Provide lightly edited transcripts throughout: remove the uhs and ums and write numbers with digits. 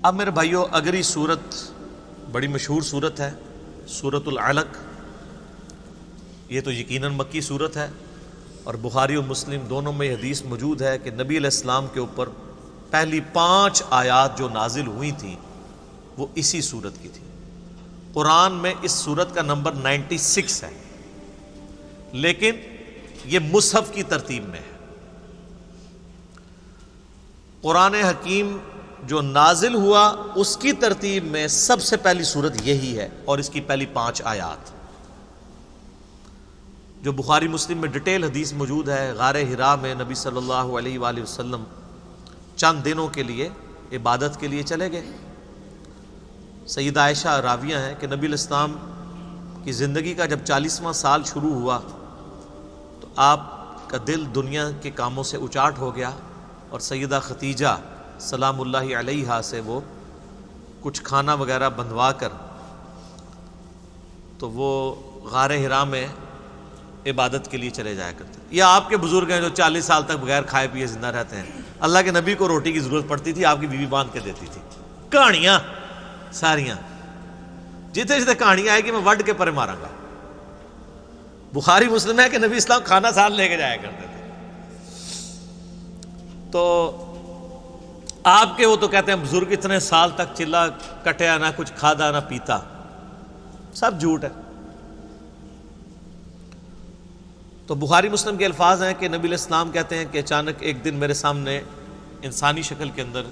اب میرے بھائیوں اگلی صورت بڑی مشہور صورت ہے، سورۃ العلق۔ یہ تو یقیناً مکی صورت ہے، اور بخاری و مسلم دونوں میں حدیث موجود ہے کہ نبی علیہ السلام کے اوپر پہلی 5 آیات جو نازل ہوئی تھیں وہ اسی صورت کی تھی۔ قرآن میں اس صورت کا نمبر 96 ہے، لیکن یہ مصحف کی ترتیب میں ہے۔ قرآن حکیم جو نازل ہوا اس کی ترتیب میں سب سے پہلی صورت یہی ہے، اور اس کی پہلی 5 آیات جو بخاری مسلم میں ڈیٹیل حدیث موجود ہے۔ غار حرا میں نبی صلی اللہ علیہ وآلہ وسلم چند دنوں کے لیے عبادت کے لیے چلے گئے۔ سیدہ عائشہ راویہ ہیں کہ نبی علیہ السلام کی زندگی کا جب 40واں سال شروع ہوا تو آپ کا دل دنیا کے کاموں سے اچاٹ ہو گیا، اور سیدہ ختیجہ سلام اللہ علیہا سے وہ کچھ کھانا وغیرہ بندھوا کر تو وہ غار حرا میں عبادت کے لیے چلے جایا کرتے۔ یہ آپ کے بزرگ ہیں جو 40 سال تک بغیر کھائے پیے زندہ رہتے ہیں۔ اللہ کے نبی کو روٹی کی ضرورت پڑتی تھی، آپ کی بیوی باندھ کے دیتی تھی۔ کہانیاں ساریاں جتنے جتنے کہانیاں آئے گی میں وڈ کے پرے ماروں گا۔ بخاری مسلم ہے کہ نبی اسلام کھانا ساتھ لے کے جایا کرتے تھے۔ تو آپ کے وہ تو کہتے ہیں بزرگ اتنے سال تک چلا کٹیا، نہ کچھ کھادا نہ پیتا، سب جھوٹ ہے۔ تو بخاری مسلم کے الفاظ ہیں کہ نبی علیہ السلام کہتے ہیں کہ اچانک ایک دن میرے سامنے انسانی شکل کے اندر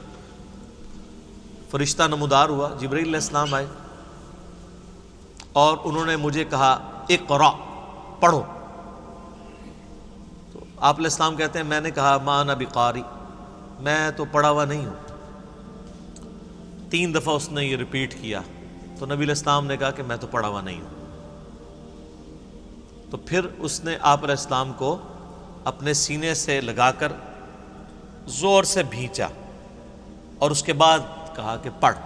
فرشتہ نمودار ہوا، جبرائیل علیہ السلام آئے، اور انہوں نے مجھے کہا اقرا، پڑھو۔ تو آپ علیہ السلام کہتے ہیں میں نے کہا ما انا بقاری، میں تو پڑھا ہوا نہیں ہوں۔ 3 دفعہ اس نے یہ ریپیٹ کیا، تو نبی علیہ السلام نے کہا کہ میں تو پڑھا ہوا نہیں ہوں۔ تو پھر اس نے آپ علیہ السلام کو اپنے سینے سے لگا کر زور سے بھینچا، اور اس کے بعد کہا کہ پڑھ،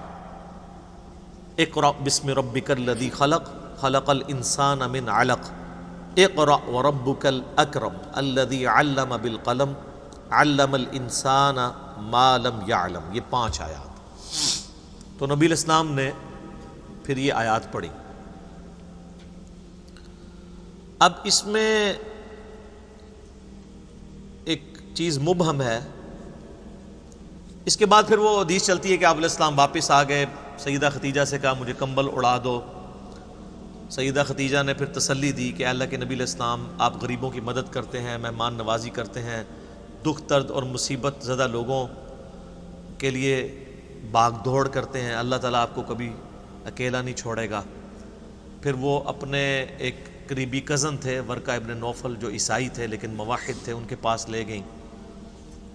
اقرأ بسم ربک الذی خلق خلق الانسان من علق اقرأ وربک الاکرم الذی علم بالقلم علم الانسان ما لم یعلم۔ یہ 5 آیات تو نبی علیہ السلام نے پھر یہ آیات پڑھی۔ اب اس میں ایک چیز مبہم ہے۔ اس کے بعد پھر وہ حدیث چلتی ہے کہ آپ علیہ السلام واپس آ گئے، سیدہ ختیجہ سے کہا مجھے کمبل اڑا دو۔ سیدہ ختیجہ نے پھر تسلی دی کہ اللہ کے نبی علیہ السلام آپ غریبوں کی مدد کرتے ہیں، مہمان نوازی کرتے ہیں، دکھ درد اور مصیبت زدہ لوگوں کے لیے بھاگ دوڑ کرتے ہیں، اللہ تعالیٰ آپ کو کبھی اکیلا نہیں چھوڑے گا۔ پھر وہ اپنے ایک قریبی کزن تھے ورقہ ابن نوفل جو عیسائی تھے لیکن موحد تھے، ان کے پاس لے گئیں۔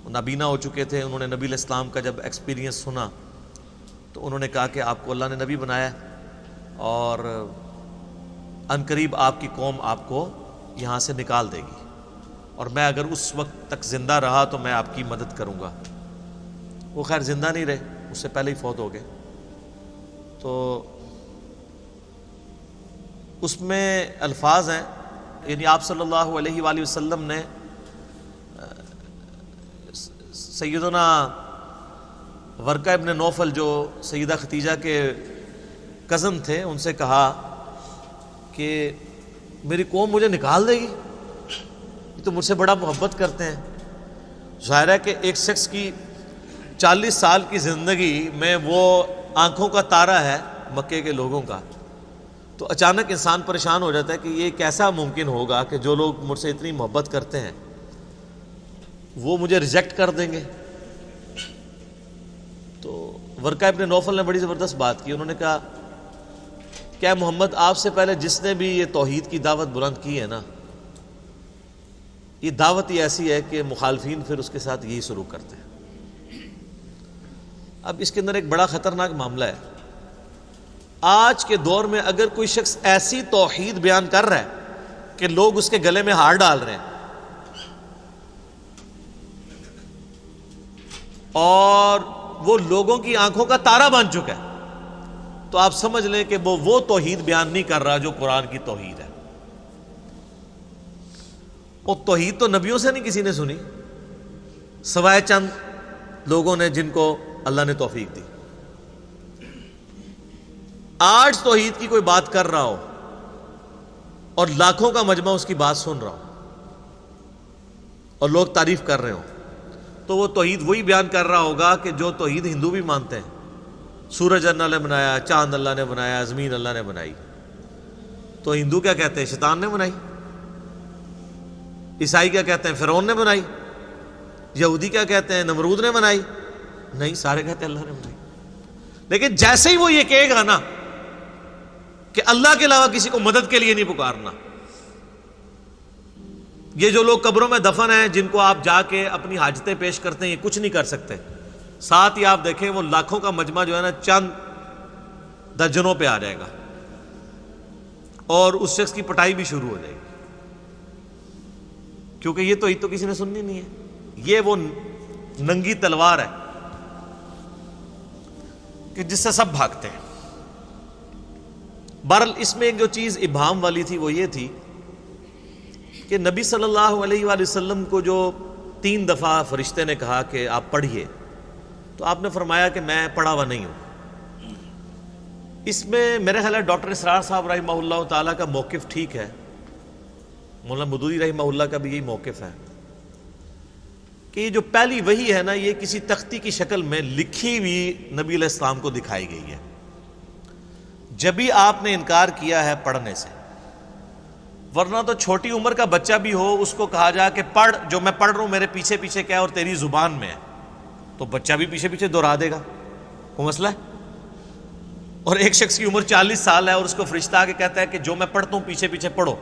وہ نابینا ہو چکے تھے، انہوں نے نبی علیہ السلام کا جب ایکسپیرینس سنا تو انہوں نے کہا کہ آپ کو اللہ نے نبی بنایا ہے، اور عنقریب آپ کی قوم آپ کو یہاں سے نکال دے گی، اور میں اگر اس وقت تک زندہ رہا تو میں آپ کی مدد کروں گا۔ وہ خیر زندہ نہیں رہے، اس سے پہلے ہی فوت ہو گئے۔ تو اس میں الفاظ ہیں، یعنی آپ صلی اللہ علیہ وآلہ وسلم نے سیدنا ورقہ ابن نوفل جو سیدہ ختیجہ کے کزن تھے ان سے کہا کہ میری قوم مجھے نکال دے گی، یہ تو مجھ سے بڑا محبت کرتے ہیں۔ ظاہر ہے کہ ایک شخص کی 40 سال کی زندگی میں وہ آنکھوں کا تارا ہے مکے کے لوگوں کا، تو اچانک انسان پریشان ہو جاتا ہے کہ یہ کیسا ممکن ہوگا کہ جو لوگ مجھ سے اتنی محبت کرتے ہیں وہ مجھے ریجیکٹ کر دیں گے۔ تو ورقہ ابن نوفل نے بڑی زبردست بات کی، انہوں نے کہا کیا محمد آپ سے پہلے جس نے بھی یہ توحید کی دعوت بلند کی ہے نا، یہ دعوت ہی ایسی ہے کہ مخالفین پھر اس کے ساتھ یہی سلوک کرتے ہیں۔ اب اس کے اندر ایک بڑا خطرناک معاملہ ہے۔ آج کے دور میں اگر کوئی شخص ایسی توحید بیان کر رہا ہے کہ لوگ اس کے گلے میں ہار ڈال رہے ہیں اور وہ لوگوں کی آنکھوں کا تارا بن چکا ہے، تو آپ سمجھ لیں کہ وہ توحید بیان نہیں کر رہا جو قرآن کی توحید ہے۔ وہ توحید تو نبیوں سے نہیں کسی نے سنی، سوائے چند لوگوں نے جن کو اللہ نے توفیق دی۔ آج توحید کی کوئی بات کر رہا ہو اور لاکھوں کا مجمع اس کی بات سن رہا ہو اور لوگ تعریف کر رہے ہوں، تو وہ توحید وہی بیان کر رہا ہوگا کہ جو توحید ہندو بھی مانتے ہیں. سورج اللہ نے بنایا، چاند اللہ نے بنایا، زمین اللہ نے بنائی. تو ہندو کیا کہتے ہیں؟ شیطان نے بنائی. عیسائی کیا کہتے ہیں؟ فرعون نے بنائی. یہودی کیا کہتے ہیں؟ نمرود نے بنائی. نہیں، سارے کہتے ہیں اللہ نے بنائی. لیکن جیسے ہی وہ یہ کہے گا نا کہ اللہ کے علاوہ کسی کو مدد کے لیے نہیں پکارنا، یہ جو لوگ قبروں میں دفن ہیں جن کو آپ جا کے اپنی حاجتیں پیش کرتے ہیں، یہ کچھ نہیں کر سکتے. ساتھ ہی آپ دیکھیں وہ لاکھوں کا مجمع جو ہے نا چند درجنوں پہ آ جائے گا اور اس شخص کی پٹائی بھی شروع ہو جائے گی، کیونکہ یہ تو کسی نے سننی نہیں ہے. یہ وہ ننگی تلوار ہے کہ جس سے سب بھاگتے ہیں. بہرحال اس میں ایک جو چیز ابہام والی تھی وہ یہ تھی کہ نبی صلی اللہ علیہ وآلہ وسلم کو جو 3 دفعہ فرشتے نے کہا کہ آپ پڑھیے، تو آپ نے فرمایا کہ میں پڑھا ہوا نہیں ہوں. اس میں میرے خیال ہے ڈاکٹر اسرار صاحب رحمہ اللہ تعالیٰ کا موقف ٹھیک ہے، مولانا مودودی رحمہ اللہ کا بھی یہی موقف ہے کہ یہ جو پہلی وحی ہے نا، یہ کسی تختی کی شکل میں لکھی ہوئی نبی علیہ السلام کو دکھائی گئی ہے. جب ہی آپ نے انکار کیا ہے پڑھنے سے، ورنہ تو چھوٹی عمر کا بچہ بھی ہو، اس کو کہا جائے کہ پڑھ، جو میں پڑھ رہا ہوں میرے پیچھے پیچھے کیا ہے اور تیری زبان میں ہے، تو بچہ بھی پیچھے پیچھے دہرا دے گا. کوئی مسئلہ ہے؟ اور ایک شخص کی عمر 40 سال ہے اور اس کو فرشتہ آ کے کہتا ہے کہ جو میں پڑھتا ہوں پیچھے پیچھے پڑھو،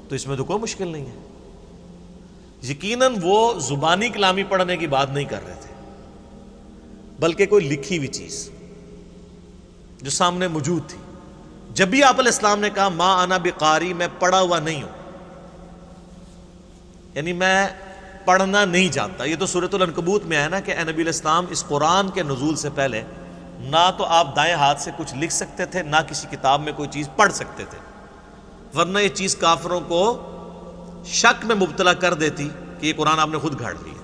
تو اس میں تو کوئی مشکل نہیں ہے. یقیناً وہ زبانی کلامی پڑھنے کی بات نہیں کر رہے تھے، بلکہ کوئی لکھی ہوئی چیز جو سامنے موجود تھی. جب بھی آپ علیہ السلام نے کہا ما انا بقاری، میں پڑھا ہوا نہیں ہوں، یعنی میں پڑھنا نہیں جانتا. یہ تو سورۃ العنکبوت میں ہے نا کہ اے نبی علیہ السلام، اس قرآن کے نزول سے پہلے نہ تو آپ دائیں ہاتھ سے کچھ لکھ سکتے تھے، نہ کسی کتاب میں کوئی چیز پڑھ سکتے تھے، ورنہ یہ چیز کافروں کو شک میں مبتلا کر دیتی کہ یہ قرآن آپ نے خود گھاڑ لیا.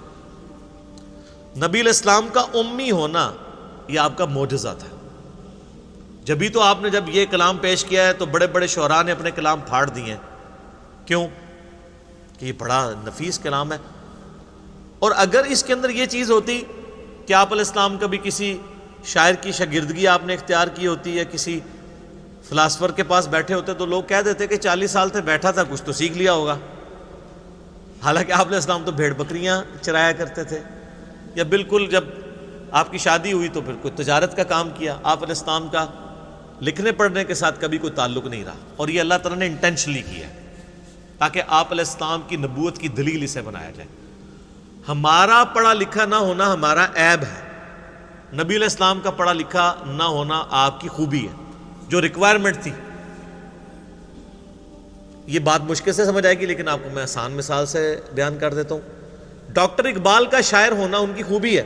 نبی علیہ السلام کا امی ہونا یہ آپ کا معجزہ تھا. جبھی تو آپ نے جب یہ کلام پیش کیا ہے تو بڑے بڑے شعراء نے اپنے کلام پھاڑ دیے ہیں. کیوں؟ کہ یہ بڑا نفیس کلام ہے. اور اگر اس کے اندر یہ چیز ہوتی کہ آپ علیہ السلام کبھی کسی شاعر کی شاگردگی آپ نے اختیار کی ہوتی یا کسی فلاسفر کے پاس بیٹھے ہوتے تو لوگ کہہ دیتے کہ 40 سال سے بیٹھا تھا، کچھ تو سیکھ لیا ہوگا. حالانکہ آپ علیہ السلام تو بھیڑ بکریاں چرایا کرتے تھے، یا بالکل جب آپ کی شادی ہوئی تو پھر کوئی تجارت کا کام کیا. آپ علیہ السلام کا لکھنے پڑھنے کے ساتھ کبھی کوئی تعلق نہیں رہا، اور یہ اللہ تعالیٰ نے انٹینشنلی کیا تاکہ آپ علیہ السلام کی نبوت کی دلیل اسے بنایا جائے. ہمارا پڑھا لکھا نہ ہونا ہمارا عیب ہے، نبی علیہ السلام کا پڑھا لکھا نہ ہونا آپ کی خوبی ہے، جو ریکوائرمنٹ تھی. یہ بات مشکل سے سمجھ آئے گی لیکن آپ کو میں آسان مثال سے بیان کر دیتا ہوں. ڈاکٹر اقبال کا شاعر ہونا ان کی خوبی ہے،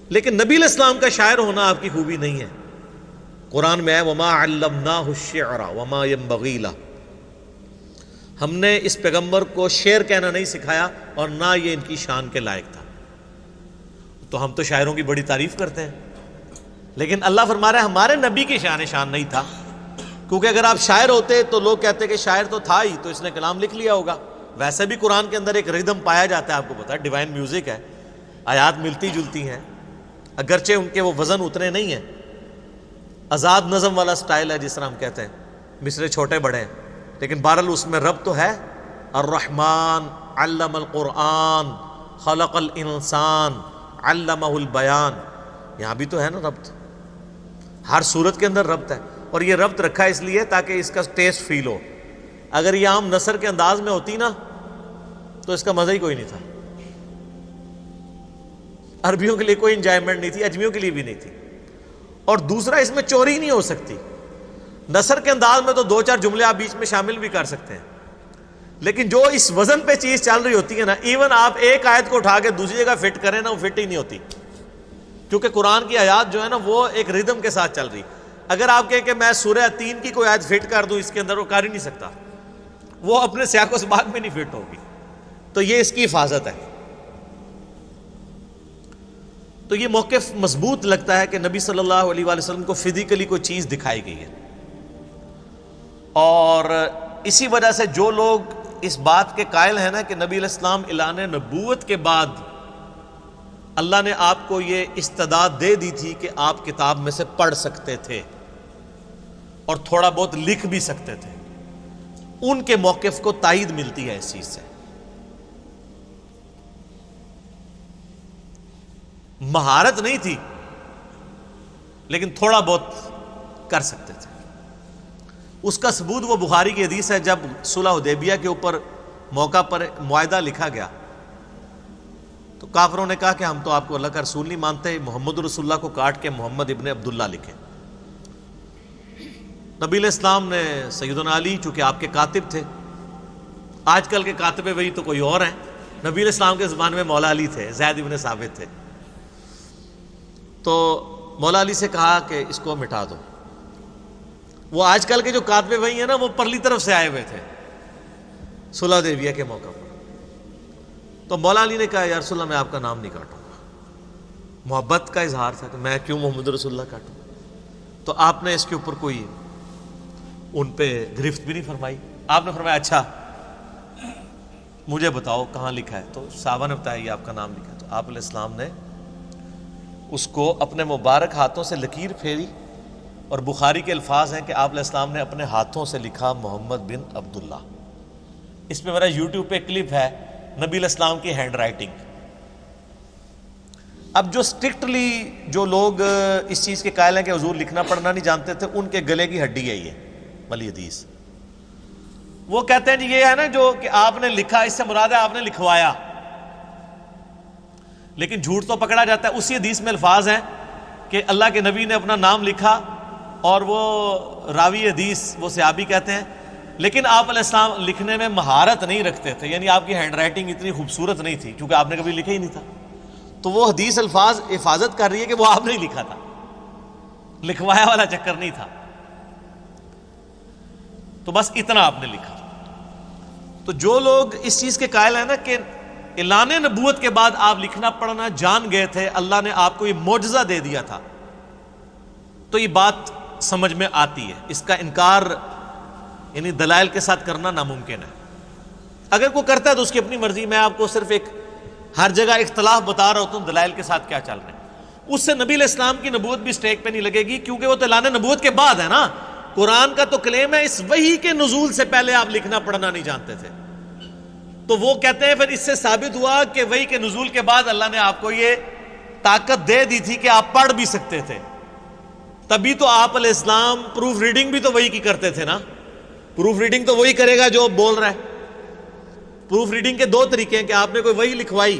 لیکن نبی علیہ السلام کا شاعر ہونا آپ کی خوبی نہیں ہے. قرآن میں ہے وما علمناہ الشعر وما ينبغی لہ، ہم نے اس پیغمبر کو شعر کہنا نہیں سکھایا اور نہ یہ ان کی شان کے لائق تھا. تو ہم تو شاعروں کی بڑی تعریف کرتے ہیں، لیکن اللہ فرما رہا ہے ہمارے نبی کی شان نہیں تھا. کیونکہ اگر آپ شاعر ہوتے تو لوگ کہتے کہ شاعر تو تھا ہی تو اس نے کلام لکھ لیا ہوگا. ویسے بھی قرآن کے اندر ایک ردم پایا جاتا ہے، آپ کو پتا ہے ڈیوائن میوزک ہے، آیات ملتی جلتی ہیں، اگرچہ ان کے وہ وزن اتنے نہیں ہیں. آزاد نظم والا سٹائل ہے جس طرح ہم کہتے ہیں، مصرے چھوٹے بڑے ہیں، لیکن بہرحال اس میں رب تو ہے. الرحمن علم القرآن خلق الانسان علمہ البیان، یہاں بھی تو ہے نا ربط، ہر صورت کے اندر ربط ہے. اور یہ ربط رکھا اس لیے تاکہ اس کا ٹیسٹ فیل ہو. اگر یہ عام نثر کے انداز میں ہوتی نا تو اس کا مزہ ہی کوئی نہیں تھا. عربیوں کے لیے کوئی انجوائمنٹ نہیں تھی، اجمیوں کے لیے بھی نہیں تھی. اور دوسرا اس میں چوری نہیں ہو سکتی. نثر کے انداز میں تو 2-4 جملے آپ بیچ میں شامل بھی کر سکتے ہیں، لیکن جو اس وزن پہ چیز چل رہی ہوتی ہے نا، ایون آپ ایک آیت کو اٹھا کے دوسری جگہ فٹ کریں نا، وہ فٹ ہی نہیں ہوتی. کیونکہ قرآن کی آیات جو ہے نا وہ ایک ردم کے ساتھ چل رہی. اگر آپ کہیں کہ میں سورہ 3 کی کوئی آیت فٹ کر دوں اس کے اندر، وہ کر ہی نہیں سکتا، وہ اپنے سیاق و سباق میں نہیں فٹ ہوگی. تو یہ اس کی حفاظت ہے. تو یہ موقف مضبوط لگتا ہے کہ نبی صلی اللہ علیہ وآلہ وسلم کو فزیکلی کوئی چیز دکھائی گئی ہے. اور اسی وجہ سے جو لوگ اس بات کے قائل ہیں نا کہ نبی علیہ السلام اعلان نبوت کے بعد اللہ نے آپ کو یہ استعداد دے دی تھی کہ آپ کتاب میں سے پڑھ سکتے تھے اور تھوڑا بہت لکھ بھی سکتے تھے، ان کے موقف کو تائید ملتی ہے اس چیز سے. مہارت نہیں تھی لیکن تھوڑا بہت کر سکتے تھے. اس کا ثبوت وہ بخاری کی حدیث ہے، جب صلح حدیبیہ کے اوپر موقع پر معاہدہ لکھا گیا تو کافروں نے کہا کہ ہم تو آپ کو اللہ کا رسول نہیں مانتے، محمد رسول اللہ کو کاٹ کے محمد ابن عبداللہ لکھے. نبی علیہ السلام نے سیدنا علی، چونکہ آپ کے کاتب تھے، آج کل کے کاتب وہی تو کوئی اور ہیں، نبی علیہ السلام کے زمانے میں مولا علی تھے، زید ابن ثابت تھے، تو مولا علی سے کہا کہ اس کو مٹا دو. وہ آج کل کے جو کاتب وہی ہیں نا، وہ پرلی طرف سے آئے ہوئے تھے صلح حدیبیہ کے موقع پر. تو مولا علی نے کہا یا رسول اللہ میں آپ کا نام نہیں کاٹوں گا. محبت کا اظہار تھا کہ میں کیوں محمد رسول اللہ کاٹوں. تو آپ نے اس کے اوپر کوئی ان پہ گرفت بھی نہیں فرمائی. آپ نے فرمایا اچھا مجھے بتاؤ کہاں لکھا ہے. تو صحابہ نے بتایا یہ آپ کا نام لکھا ہے. تو آپ علیہ السلام نے اس کو اپنے مبارک ہاتھوں سے لکیر پھیری، اور بخاری کے الفاظ ہیں کہ آپ علیہ السلام نے اپنے ہاتھوں سے لکھا محمد بن عبداللہ. اس پہ میرا یوٹیوب پہ کلپ ہے نبی علیہ السلام کی ہینڈ رائٹنگ. اب جو سٹرکٹلی جو لوگ اس چیز کے قائل ہیں کہ حضور لکھنا پڑھنا نہیں جانتے تھے، ان کے گلے کی ہڈی ہے یہ والی حدیث. وہ کہتے ہیں جی یہ ہے نا جو کہ آپ نے لکھا، اس سے مراد ہے آپ نے لکھوایا، لیکن جھوٹ تو پکڑا جاتا ہے. اسی حدیث میں الفاظ ہیں کہ اللہ کے نبی نے اپنا نام لکھا، اور وہ راوی حدیث وہ صحابی کہتے ہیں لیکن آپ علیہ السلام لکھنے میں مہارت نہیں رکھتے تھے، یعنی آپ کی ہینڈ رائٹنگ اتنی خوبصورت نہیں تھی کیونکہ آپ نے کبھی لکھا ہی نہیں تھا. تو وہ حدیث الفاظ حفاظت کر رہی ہے کہ وہ آپ نے ہی لکھا تھا، لکھوایا والا چکر نہیں تھا. تو بس اتنا آپ نے لکھا. تو جو لوگ اس چیز کے قائل ہیں نا کہ اعلان نبوت کے بعد آپ لکھنا پڑھنا جان گئے تھے، اللہ نے آپ کو یہ معجزہ دے دیا تھا، تو یہ بات سمجھ میں آتی ہے. اس کا انکار یعنی دلائل کے ساتھ کرنا ناممکن ہے. اگر کوئی کرتا ہے تو اس کی اپنی مرضی. میں آپ کو صرف ایک ہر جگہ اختلاف بتا رہا ہوتا ہوں دلائل کے ساتھ کیا چل رہے ہیں. اس سے نبی علیہ السلام کی نبوت بھی سٹیک پہ نہیں لگے گی، کیونکہ وہ تو اعلان نبوت کے بعد ہے نا. قرآن کا تو کلیم ہے اس وحی کے نزول سے پہلے آپ لکھنا پڑھنا نہیں جانتے تھے. تو وہ کہتے ہیں پھر اس سے ثابت ہوا کہ وحی کے نزول کے بعد اللہ نے آپ کو یہ طاقت دے دی تھی کہ آپ پڑھ بھی سکتے تھے. تبھی تو آپ علیہ السلام پروف ریڈنگ بھی تو وہی کی کرتے تھے نا. پروف ریڈنگ تو وہی کرے گا جو بول رہا ہے. پروف ریڈنگ کے دو طریقے ہیں کہ آپ نے کوئی وہی لکھوائی،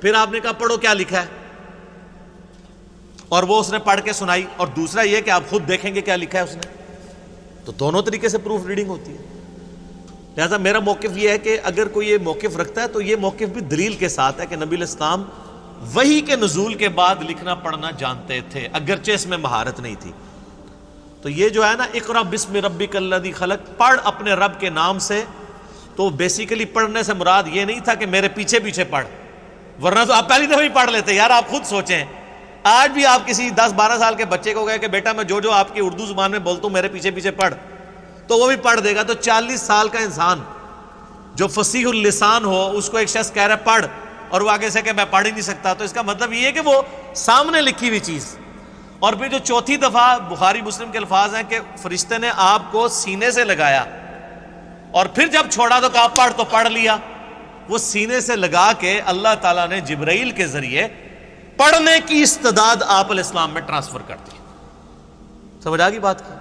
پھر آپ نے کہا پڑھو کیا لکھا ہے، اور وہ اس نے پڑھ کے سنائی، اور دوسرا یہ کہ آپ خود دیکھیں گے کیا لکھا ہے اس نے. تو دونوں طریقے سے پروف ریڈنگ ہوتی ہے. لہذا میرا موقف یہ ہے کہ اگر کوئی یہ موقف رکھتا ہے تو یہ موقف بھی دلیل کے ساتھ ہے کہ نبی علیہ السلام وحی کے نزول کے بعد لکھنا پڑھنا جانتے تھے، اگرچہ اس میں مہارت نہیں تھی. تو یہ جو ہے نا اقرأ بسم ربک الذی خلق، پڑھ اپنے رب کے نام سے، تو بیسیکلی پڑھنے سے مراد یہ نہیں تھا کہ میرے پیچھے پیچھے پڑھ، ورنہ تو آپ پہلی دفعہ ہی پڑھ لیتے. یار آپ خود سوچیں، آج بھی آپ کسی 10-12 سال کے بچے کو کہے کہ بیٹا میں جو آپ کی اردو زبان میں بولتا ہوں میرے پیچھے پیچھے پڑھ، تو وہ بھی پڑھ دے گا. تو 40 سال کا انسان جو فصیح اللسان ہو، اس کو ایک شخص کہہ رہا ہے پڑھ، اور وہ آگے سے کہ میں پڑھ ہی نہیں سکتا، تو اس کا مطلب یہ ہے کہ وہ سامنے لکھی ہوئی چیز. اور پھر جو چوتھی دفعہ بخاری مسلم کے الفاظ ہیں کہ فرشتے نے آپ کو سینے سے لگایا اور پھر جب چھوڑا تو کہا پڑھ، تو پڑھ لیا. وہ سینے سے لگا کے اللہ تعالیٰ نے جبرائیل کے ذریعے پڑھنے کی استعداد آپ علیہ السلام میں ٹرانسفر کر دی. سمجھ آ گئی بات کی؟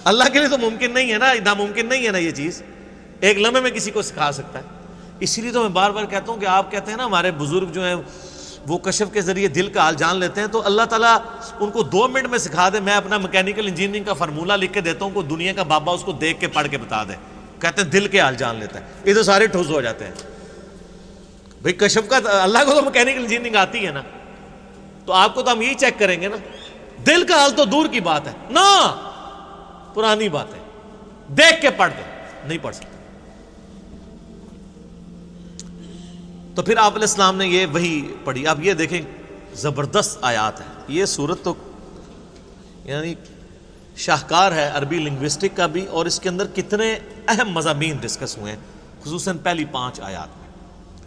اللہ کے لیے تو ممکن نہیں ہے نا، ناممکن نہیں ہے نا یہ چیز، ایک لمحے میں کسی کو سکھا سکتا ہے. اسی لیے تو میں بار بار کہتا ہوں کہ آپ کہتے ہیں نا ہمارے بزرگ جو ہیں وہ کشف کے ذریعے دل کا حال جان لیتے ہیں، تو اللہ تعالیٰ ان کو 2 منٹ میں سکھا دے. میں اپنا میکینیکل انجینئرنگ کا فارمولہ لکھ کے دیتا ہوں، کوئی دنیا کا بابا اس کو دیکھ کے پڑھ کے بتا دے، کہتے ہیں دل کے حال جان لیتا ہے. یہ تو سارے ٹھوس ہو جاتے ہیں. بھئی کشف کا اللہ کو تو میکینیکل انجینئرنگ آتی ہے نا، تو آپ کو تو ہم یہی چیک کریں گے نا. دل کا حال تو دور کی بات ہے نا، پرانی بات ہے، دیکھ کے پڑھ دے، نہیں پڑھ سکتے. تو پھر آپ علیہ السلام نے یہ وہی پڑھی. آپ یہ دیکھیں زبردست آیات ہیں. یہ صورت تو یعنی شاہکار ہے عربی لنگوسٹک کا بھی، اور اس کے اندر کتنے اہم مضامین ڈسکس ہوئے ہیں خصوصاً پہلی 5 آیات میں.